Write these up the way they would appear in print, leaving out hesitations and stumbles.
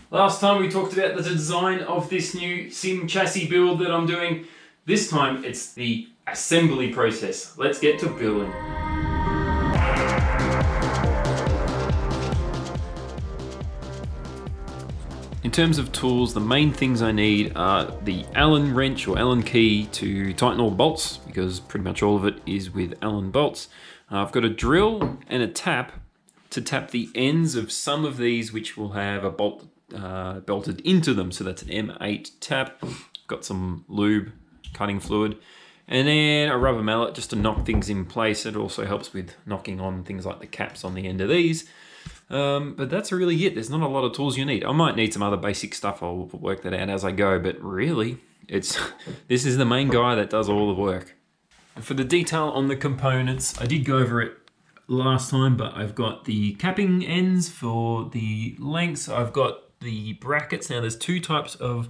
Last time we talked about the design of this new sim chassis build that I'm doing. This time it's the assembly process. Let's get to building. In terms of tools, the main things I need are the Allen wrench or Allen key to tighten all the bolts, because pretty much all of it is with Allen bolts. I've got a drill and a tap to tap the ends of some of these, which will have a bolt bolted into them. So that's an M8 tap. Got some lube, cutting fluid, and then a rubber mallet just to knock things in place. It also helps with knocking on things like the caps on the end of these. But that's really it. There's not a lot of tools you need. I might need some other basic stuff. I'll work that out as I go, but really, this is the main guy that does all the work. And for the detail on the components, I did go over it last time, but I've got the capping ends for the lengths. I've got the brackets. Now there's two types of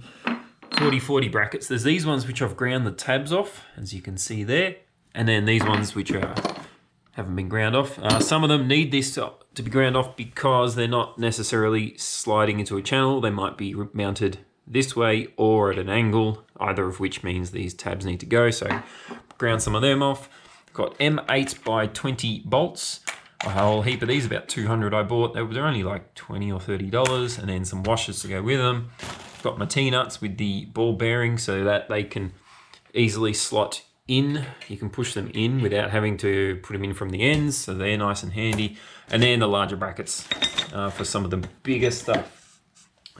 40/40 brackets. There's these ones which I've ground the tabs off, as you can see there, and then these ones which haven't been ground off. Some of them need this to be ground off because they're not necessarily sliding into a channel. They might be mounted this way or at an angle, either of which means these tabs need to go. So ground some of them off. Got M8 by 20 bolts. A whole heap of these, about 200 I bought. They're only like $20 or $30, and then some washers to go with them. Got my T-nuts with the ball bearing so that they can easily slot in. You can push them in without having to put them in from the ends, so they're nice and handy. And then the larger brackets for some of the bigger stuff.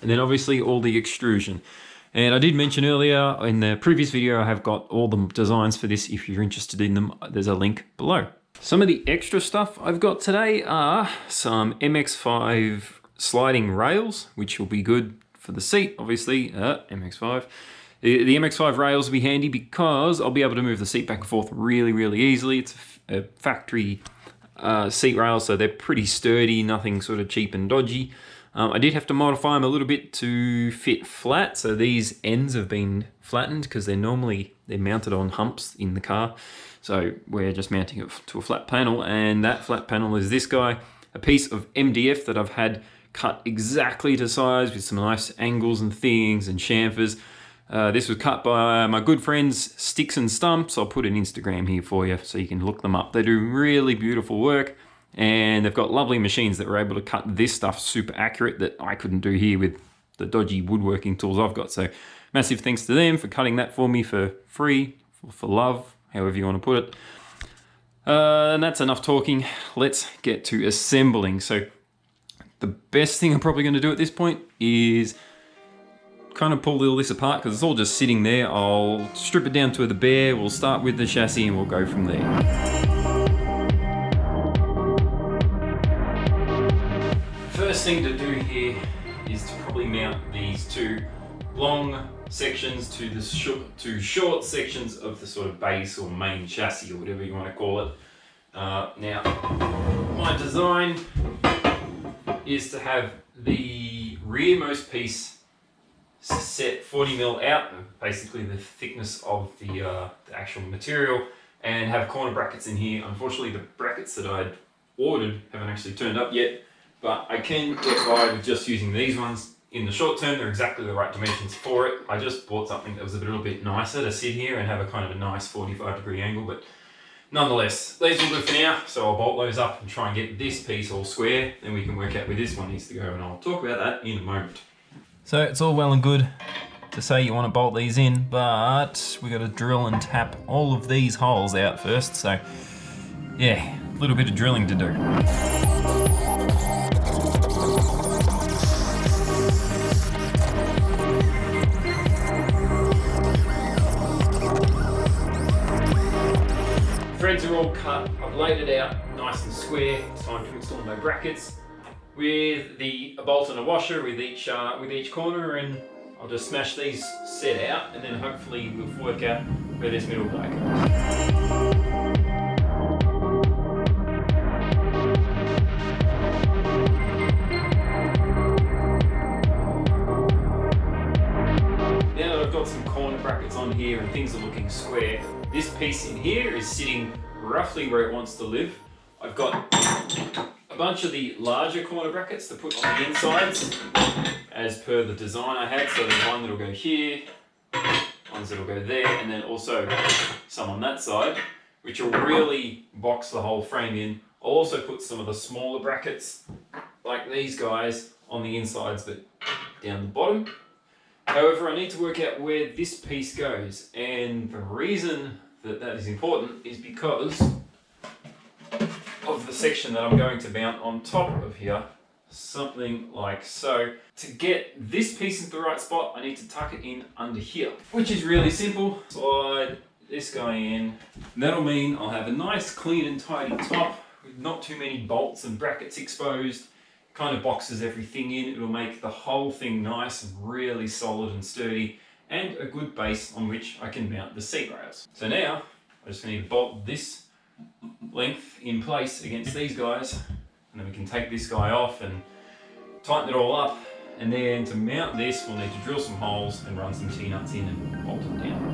And then obviously all the extrusion. And I did mention earlier in the previous video, I have got all the designs for this. If you're interested in them, there's a link below. Some of the extra stuff I've got today are some MX5 sliding rails, which will be good for the seat, obviously, MX5. The MX5 rails will be handy because I'll be able to move the seat back and forth really, really easily. It's a factory seat rail, so they're pretty sturdy, nothing sort of cheap and dodgy. I did have to modify them a little bit to fit flat, so these ends have been flattened because they're mounted on humps in the car. So we're just mounting it to a flat panel, and that flat panel is this guy, a piece of MDF that I've had cut exactly to size with some nice angles and things and chamfers. This was cut by my good friends Sticks and Stumps. I'll put an Instagram here for you so you can look them up. They do really beautiful work, and they've got lovely machines that were able to cut this stuff super accurate that I couldn't do here with the dodgy woodworking tools I've got. So massive thanks to them for cutting that for me for free, for love, however you want to put it. And that's enough talking. Let's get to assembling. So the best thing I'm probably going to do at this point is kind of pull all this apart because it's all just sitting there. I'll strip it down to the bare. We'll start with the chassis and we'll go from there. First thing to do here is to probably mount these two long sections to the short sections of the sort of base or main chassis or whatever you want to call it. Now, my design is to have the rearmost piece set 40mm out, basically the thickness of the actual material, and have corner brackets in here. Unfortunately, the brackets that I'd ordered haven't actually turned up yet, but I can get by with just using these ones. In the short term, they're exactly the right dimensions for it. I just bought something that was a little bit nicer to sit here and have a kind of a nice 45-degree angle, but nonetheless, these will do for now. So I'll bolt those up and try and get this piece all square. Then we can work out where this one needs to go, and I'll talk about that in a moment. So it's all well and good to say you want to bolt these in, but we got to drill and tap all of these holes out first. So yeah, a little bit of drilling to do. Threads are all cut. I've laid it out nice and square. It's time to install my brackets with a bolt and a washer with each corner, and I'll just smash these set out, and then hopefully we'll work out where this middle guy goes. Now that I've got some corner brackets on here and things are looking square, this piece in here is sitting roughly where it wants to live. I've got a bunch of the larger corner brackets to put on the insides as per the design I had. So there's one that'll go here, ones that'll go there, and then also some on that side, which will really box the whole frame in. I'll also put some of the smaller brackets, like these guys, on the insides but down the bottom. However, I need to work out where this piece goes, and the reason that that is important is because of the section that I'm going to mount on top of here, something like so. To get this piece into the right spot, I need to tuck it in under here, which is really simple. Slide this guy in. And that'll mean I'll have a nice, clean and tidy top with not too many bolts and brackets exposed. It kind of boxes everything in. It'll make the whole thing nice and really solid and sturdy, and a good base on which I can mount the seat rails. So now I just need to bolt this length in place against these guys, and then we can take this guy off and tighten it all up. And then to mount this, we'll need to drill some holes and run some T-nuts in and bolt it down.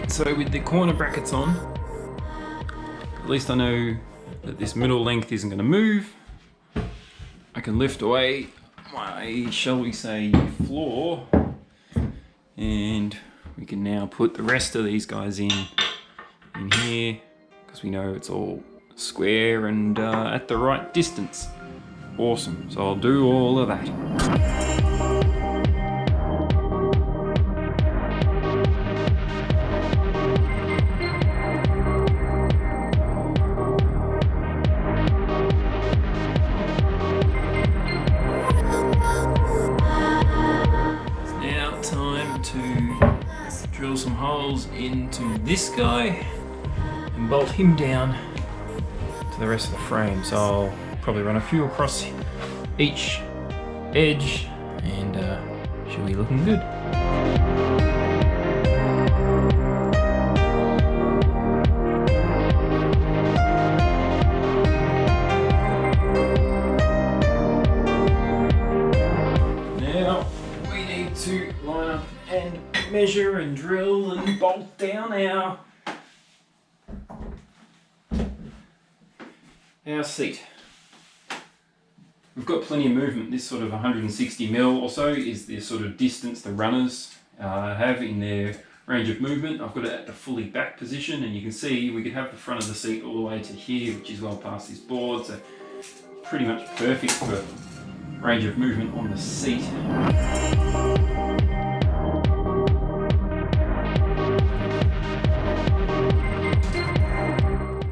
So with the corner brackets on, at least I know that this middle length isn't going to move. I can lift away my, shall we say, floor, and we can now put the rest of these guys in here, because we know it's all square and at the right distance. Awesome, so I'll do all of that. Drill some holes into this guy and bolt him down to the rest of the frame. So I'll probably run a few across each edge, and should be looking good. Now we need to line up and measure and drill and bolt down our seat. We've got plenty of movement. This sort of 160mm or so is the sort of distance the runners have in their range of movement. I've got it at the fully back position, and you can see we could have the front of the seat all the way to here, which is well past this board, so pretty much perfect for range of movement on the seat.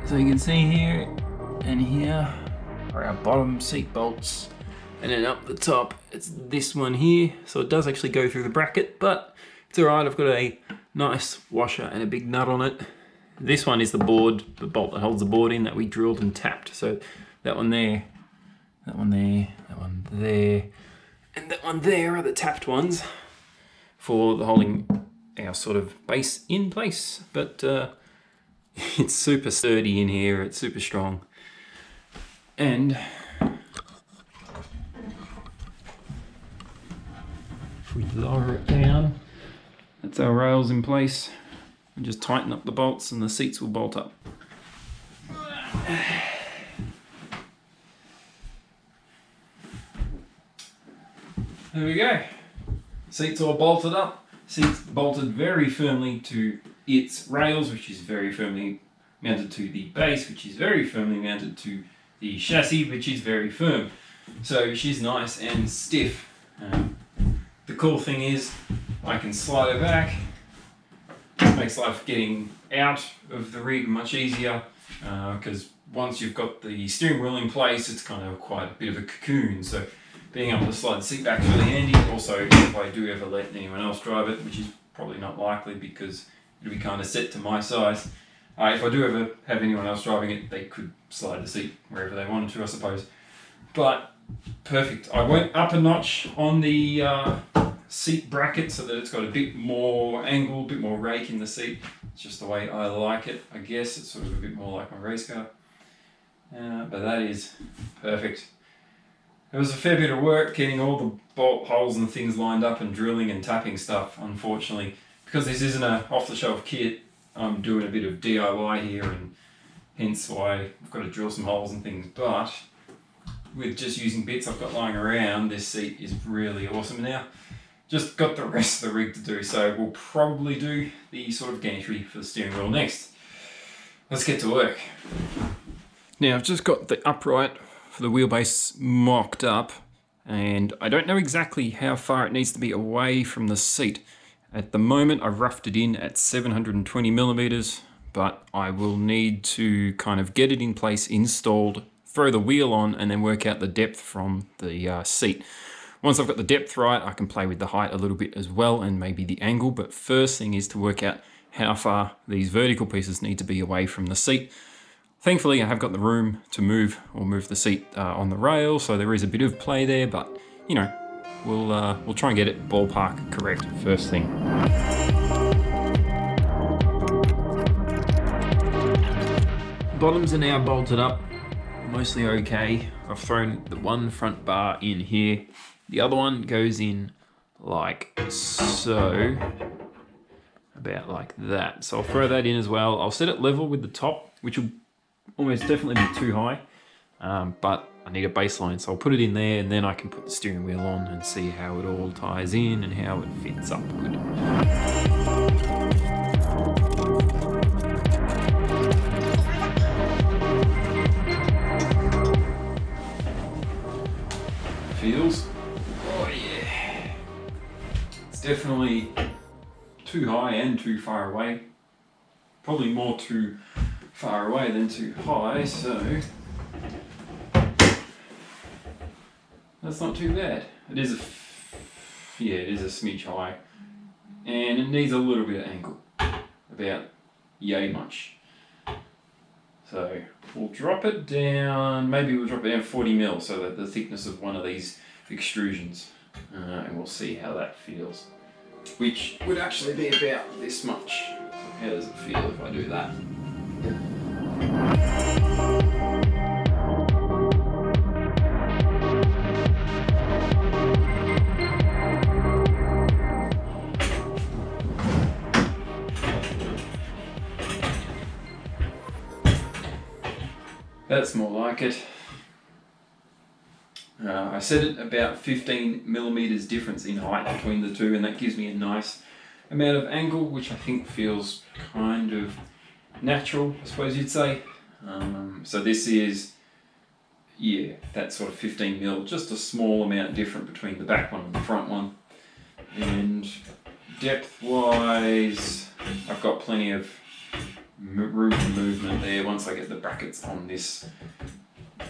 So you can see here and here are our bottom seat bolts, and then up the top it's this one here. So it does actually go through the bracket, but it's alright. I've got a nice washer and a big nut on it. This one is the board, the bolt that holds the board in, that we drilled and tapped. So that one there, that one there, that one there, and that one there are the tapped ones for the holding our sort of base in place. But it's super sturdy in here, it's super strong. And if we lower it down, that's our rails in place. We just tighten up the bolts and the seats will bolt up. There we go. Seats all bolted up. Seats bolted very firmly to its rails, which is very firmly mounted to the base, which is very firmly mounted to the chassis, which is very firm. So she's nice and stiff. The cool thing is I can slide her back. It makes life getting out of the rig much easier, because once you've got the steering wheel in place, it's kind of quite a bit of a cocoon. So being able to slide the seat back is really handy. Also, if I do ever let anyone else drive it, which is probably not likely because it'll be kind of set to my size. If I do ever have anyone else driving it, they could slide the seat wherever they wanted to, I suppose. But perfect. I went up a notch on the seat bracket so that it's got a bit more angle, a bit more rake in the seat. It's just the way I like it, I guess. It's sort of a bit more like my race car. But that is perfect. There was a fair bit of work getting all the bolt holes and things lined up and drilling and tapping stuff, unfortunately. Because this isn't an off-the-shelf kit, I'm doing a bit of DIY here, and hence why I've got to drill some holes and things. But with just using bits I've got lying around, this seat is really awesome now. Just got the rest of the rig to do, so we'll probably do the sort of gantry for the steering wheel next. Let's get to work. Now I've just got the upright for the wheelbase mocked up, and I don't know exactly how far it needs to be away from the seat. At the moment I've roughed it in at 720 millimeters, but I will need to kind of get it in place, installed, throw the wheel on, and then work out the depth from the seat. Once I've got the depth right, I can play with the height a little bit as well, and maybe the angle, but first thing is to work out how far these vertical pieces need to be away from the seat. Thankfully, I have got the room to move the seat on the rail, so there is a bit of play there, but you know, we'll try and get it ballpark correct first thing. Bottoms are now bolted up, mostly okay. I've thrown the one front bar in here. The other one goes in like so, about like that. So I'll throw that in as well. I'll set it level with the top, which will almost definitely be too high, but I need a baseline, so I'll put it in there, and then I can put the steering wheel on and see how it all ties in and how it fits up good. Feels, oh yeah, it's definitely too high and too far away. Probably more too far away than too high, so that's not too bad. It is it is a smidge high, and it needs a little bit of angle, about yay much. So we'll drop it down, maybe we'll drop it down 40 mil, so that the thickness of one of these extrusions, and we'll see how that feels. Which would actually be about this much. How does it feel if I do that? That's more like it. I set it about 15 millimeters difference in height between the two, and that gives me a nice amount of angle, which I think feels kind of natural, I suppose you'd say. So this is, yeah, that sort of 15 mil, just a small amount different between the back one and the front one. And depth-wise, I've got plenty of room for movement there. Once I get the brackets on this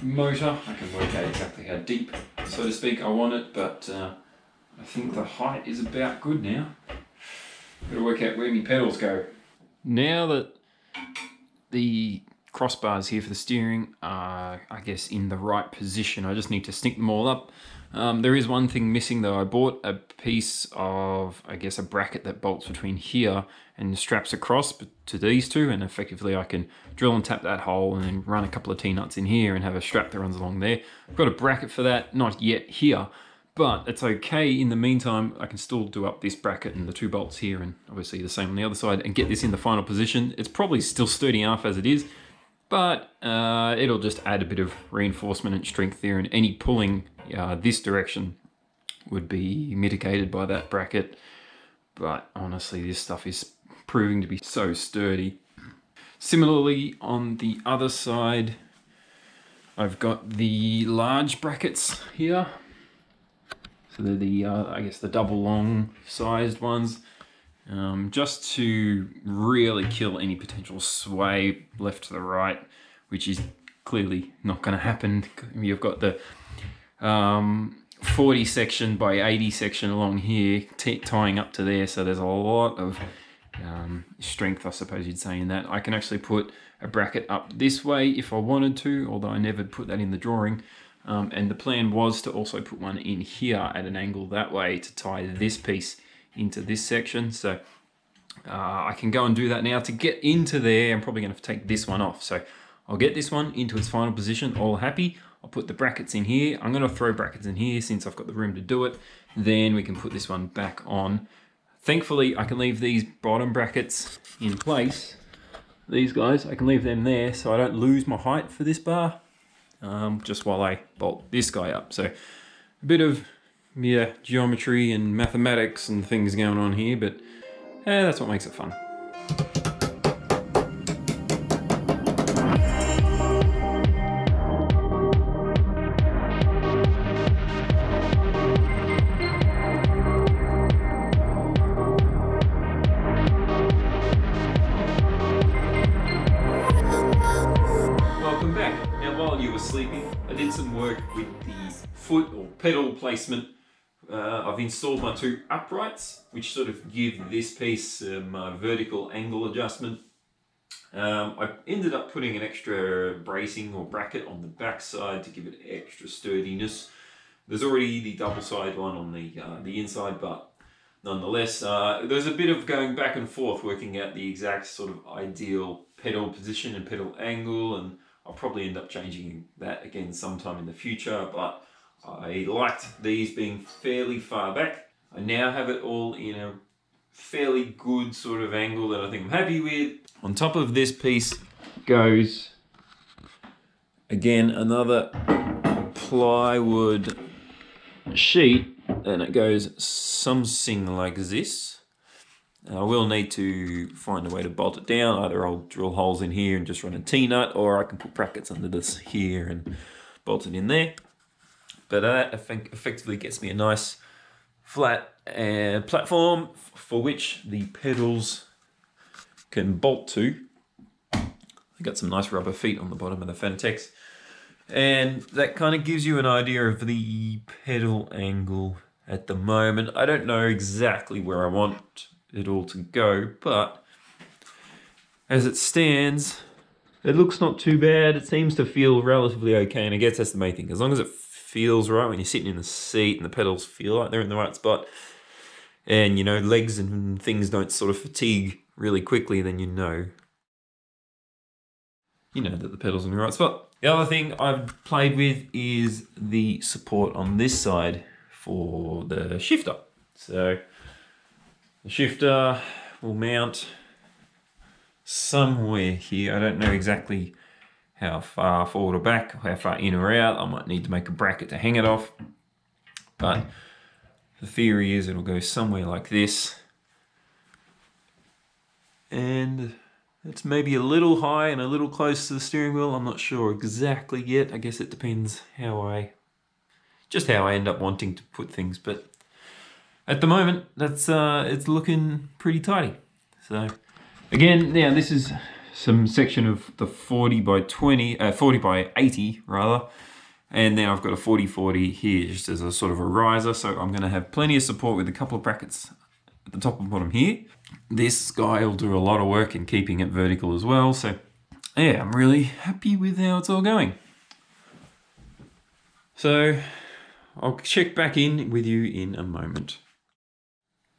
motor, I can work out exactly how deep, so to speak, I want it, but I think the height is about good now. Got to work out where my pedals go. Now that the crossbars here for the steering are, I guess, in the right position, I just need to sync them all up. There is one thing missing though. I bought a piece of, I guess, a bracket that bolts between here and straps across to these two, and effectively I can drill and tap that hole and then run a couple of T-nuts in here and have a strap that runs along there. I've got a bracket for that, not yet here, but it's okay. In the meantime, I can still do up this bracket and the two bolts here, and obviously the same on the other side, and get this in the final position. It's probably still sturdy enough as it is, but it'll just add a bit of reinforcement and strength there, and any pulling this direction would be mitigated by that bracket. But honestly, this stuff is proving to be so sturdy. Similarly, on the other side, I've got the large brackets here. So they're the, I guess, the double long sized ones, just to really kill any potential sway left to the right, which is clearly not going to happen. You've got the 40 section by 80 section along here tying up to there, so there's a lot of strength, I suppose you'd say, in that. I can actually put a bracket up this way if I wanted to, although I never put that in the drawing. And the plan was to also put one in here at an angle that way to tie this piece into this section. So I can go and do that now. To get into there, I'm probably going to take this one off. So I'll get this one into its final position, all happy. I'll put the brackets in here. I'm gonna throw brackets in here since I've got the room to do it. Then we can put this one back on. Thankfully, I can leave these bottom brackets in place. These guys, I can leave them there so I don't lose my height for this bar, just while I bolt this guy up. So a bit of geometry and mathematics and things going on here, but that's what makes it fun. Welcome back. Now while you were sleeping, I did some work with the foot or pedal placement. I've installed my two uprights, which sort of give this piece some vertical angle adjustment. I ended up putting an extra bracing or bracket on the back side to give it extra sturdiness. There's already the double side one on the inside, but nonetheless, there's a bit of going back and forth working out the exact sort of ideal pedal position and pedal angle, and I'll probably end up changing that again sometime in the future, but I liked these being fairly far back. I now have it all in a fairly good sort of angle that I think I'm happy with. On top of this piece goes, again, another plywood sheet, and it goes something like this. I will need to find a way to bolt it down. Either I'll drill holes in here and just run a T-nut, or I can put brackets under this here and bolt it in there. But that, I think, effectively gets me a nice flat platform for which the pedals can bolt to. I got some nice rubber feet on the bottom of the Fantex, and that kind of gives you an idea of the pedal angle at the moment. I don't know exactly where I want it all to go, but as it stands, it looks not too bad. It seems to feel relatively okay, and I guess that's the main thing. As long as it feels right when you're sitting in the seat and the pedals feel like they're in the right spot, and you know, legs and things don't sort of fatigue really quickly, then you know that the pedal's in the right spot. The other thing I've played with is the support on this side for the shifter. So the shifter will mount somewhere here. I don't know exactly how far forward or back, how far in or out. I might need to make a bracket to hang it off, but the theory is it'll go somewhere like this, and it's maybe a little high and a little close to the steering wheel. I'm not sure exactly yet. I guess it depends how I end up wanting to put things, but at the moment that's it's looking pretty tidy. So again, now this is some section of the 40 by 80 rather, and then I've got a 40-40 here just as a sort of a riser, so I'm going to have plenty of support with a couple of brackets at the top and bottom here. This guy will do a lot of work in keeping it vertical as well, so yeah, I'm really happy with how it's all going. So I'll check back in with you in a moment.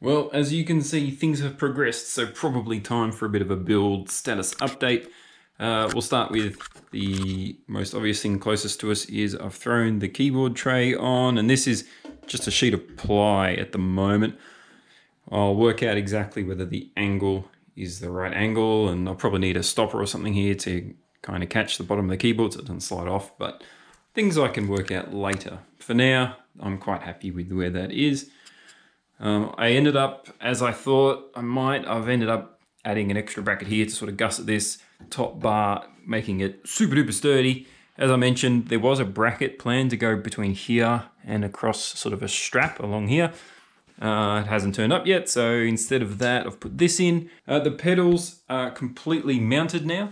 Well, as you can see, things have progressed, so probably time for a bit of a build status update. We'll start with the most obvious thing closest to us is I've thrown the keyboard tray on, and this is just a sheet of ply at the moment. I'll work out exactly whether the angle is the right angle, and I'll probably need a stopper or something here to kind of catch the bottom of the keyboard so it doesn't slide off, but things I can work out later. For now, I'm quite happy with where that is. I ended up, as I thought I might, I've ended up adding an extra bracket here to sort of gusset this top bar, making it super duper sturdy. As I mentioned, there was a bracket planned to go between here and across sort of a strap along here. It hasn't turned up yet, so instead of that, I've put this in. The pedals are completely mounted now.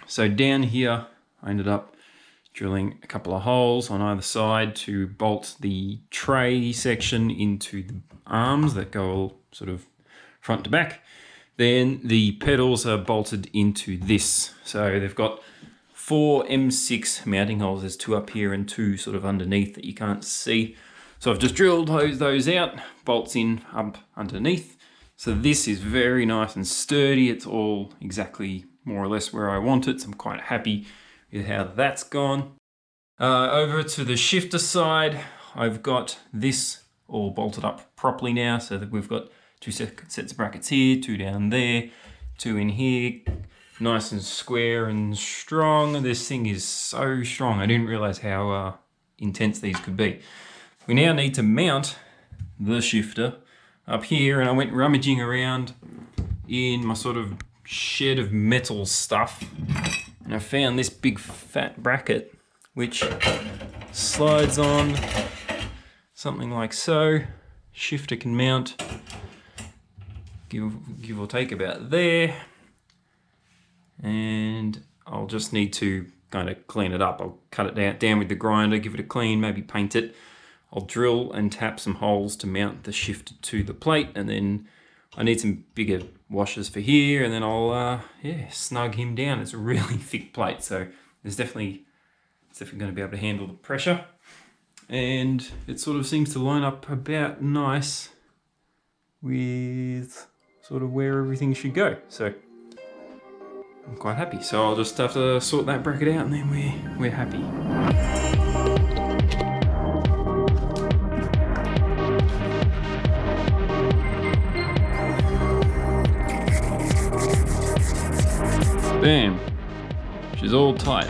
So down here, I ended up drilling a couple of holes on either side to bolt the tray section into the arms that go all sort of front to back. Then the pedals are bolted into this. So they've got 4 M6 mounting holes. There's 2 up here and 2 sort of underneath that you can't see. So I've just drilled those out, bolts in up underneath. So this is very nice and sturdy. It's all exactly more or less where I want it. So I'm quite happy with how that's gone. Over to the shifter side, I've got this all bolted up properly now, so that we've got two sets of brackets here, two down there, two in here, nice and square and strong. This thing is so strong. I didn't realize how intense these could be. We now need to mount the shifter up here, and I went rummaging around in my sort of shed of metal stuff, and I found this big fat bracket which slides on something like so. Shifter can mount, give or take about there, and I'll just need to kind of clean it up. I'll cut it down with the grinder, give it a clean, maybe paint it. I'll drill and tap some holes to mount the shifter to the plate, and then I need some bigger washers for here, and then I'll snug him down. It's a really thick plate, so it's definitely going to be able to handle the pressure, and it sort of seems to line up about nice with sort of where everything should go. So I'm quite happy. So I'll just have to sort that bracket out, and then we're happy. Bam! She's all tight.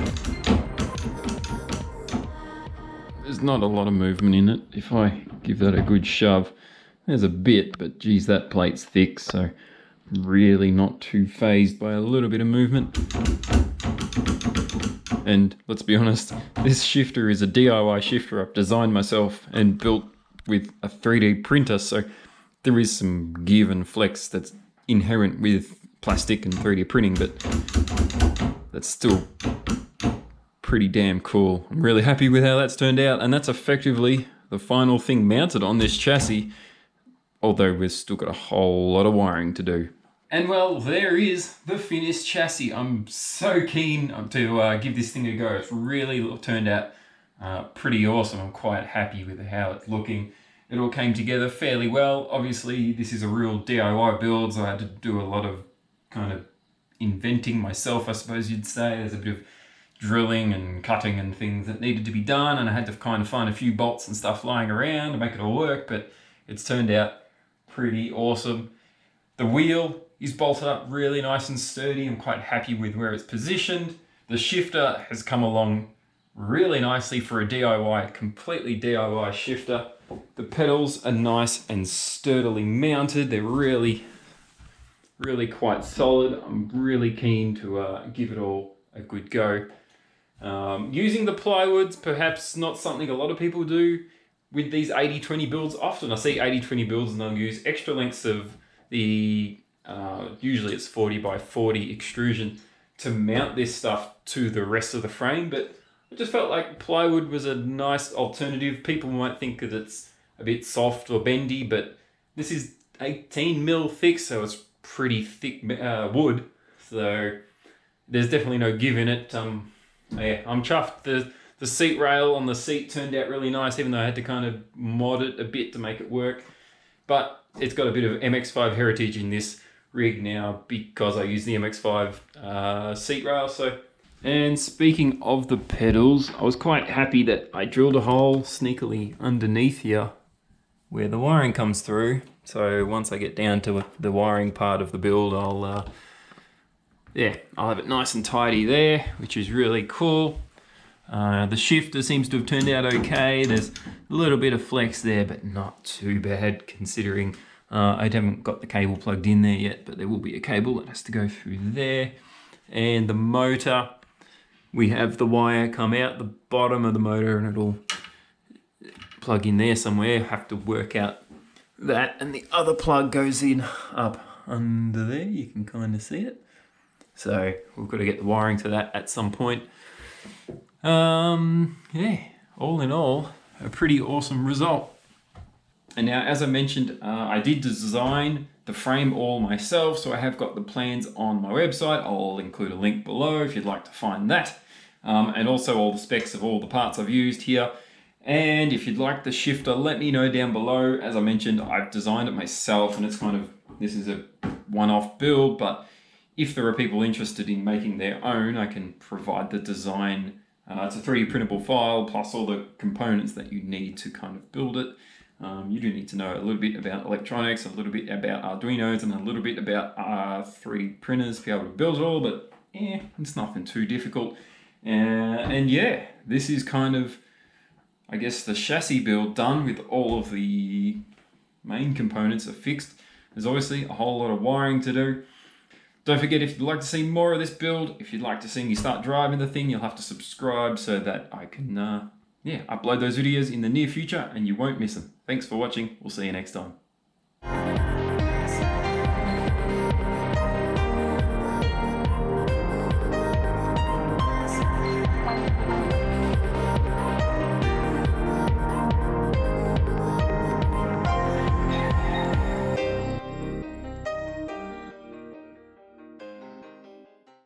There's not a lot of movement in it. If I give that a good shove, there's a bit, but geez, that plate's thick, so really not too phased by a little bit of movement. And let's be honest, this shifter is a DIY shifter I've designed myself and built with a 3D printer, so there is some give and flex that's inherent with plastic and 3D printing, but that's still pretty damn cool. I'm really happy with how that's turned out, and that's effectively the final thing mounted on this chassis, although we've still got a whole lot of wiring to do. And well, there is the finished chassis. I'm so keen to give this thing a go. It's really turned out pretty awesome. I'm quite happy with how it's looking. It all came together fairly well. Obviously, this is a real DIY build, so I had to do a lot of kind of inventing myself, I suppose you'd say. There's a bit of drilling and cutting and things that needed to be done, and I had to kind of find a few bolts and stuff lying around to make it all work, but it's turned out pretty awesome. The wheel is bolted up really nice and sturdy. I'm quite happy with where it's positioned. The shifter has come along really nicely for a DIY, completely DIY shifter. The pedals are nice and sturdily mounted. They're really quite solid. I'm really keen to give it all a good go. Using the plywood's perhaps not something a lot of people do with these 80-20 builds. Often I see 80-20 builds and they'll use extra lengths of the, usually it's 40 by 40 extrusion to mount this stuff to the rest of the frame, but I just felt like plywood was a nice alternative. People might think that it's a bit soft or bendy, but this is 18 mil thick, so it's pretty thick wood, so there's definitely no give in it. Yeah, I'm chuffed. The seat rail on the seat turned out really nice, even though I had to kind of mod it a bit to make it work. But it's got a bit of MX-5 heritage in this rig now because I use the MX-5 seat rail. And speaking of the pedals, I was quite happy that I drilled a hole sneakily underneath here where the wiring comes through. So once I get down to the wiring part of the build, I'll have it nice and tidy there, which is really cool. The shifter seems to have turned out okay. There's a little bit of flex there, but not too bad considering I haven't got the cable plugged in there yet, but there will be a cable that has to go through there. And the motor, we have the wire come out the bottom of the motor and it'll plug in there somewhere. Have to work out that, and the other plug goes in up under there. You can kind of see it. So we've got to get the wiring to that at some point. Yeah, all in all, a pretty awesome result. And now, as I mentioned, I did design the frame all myself, so I have got the plans on my website. I'll include a link below if you'd like to find that. And also all the specs of all the parts I've used here. And if you'd like the shifter, let me know down below. As I mentioned, I've designed it myself, and it's kind of, this is a one-off build, but if there are people interested in making their own, I can provide the design It's a 3D printable file plus all the components that you need to kind of build it. You do need to know a little bit about electronics, a little bit about Arduinos, and a little bit about 3D printers to be able to build it all, but it's nothing too difficult. And yeah, this is kind of, I guess, the chassis build done with all of the main components are fixed. There's obviously a whole lot of wiring to do. Don't forget, if you'd like to see more of this build, if you'd like to see me start driving the thing, you'll have to subscribe so that I can upload those videos in the near future and you won't miss them. Thanks for watching. We'll see you next time.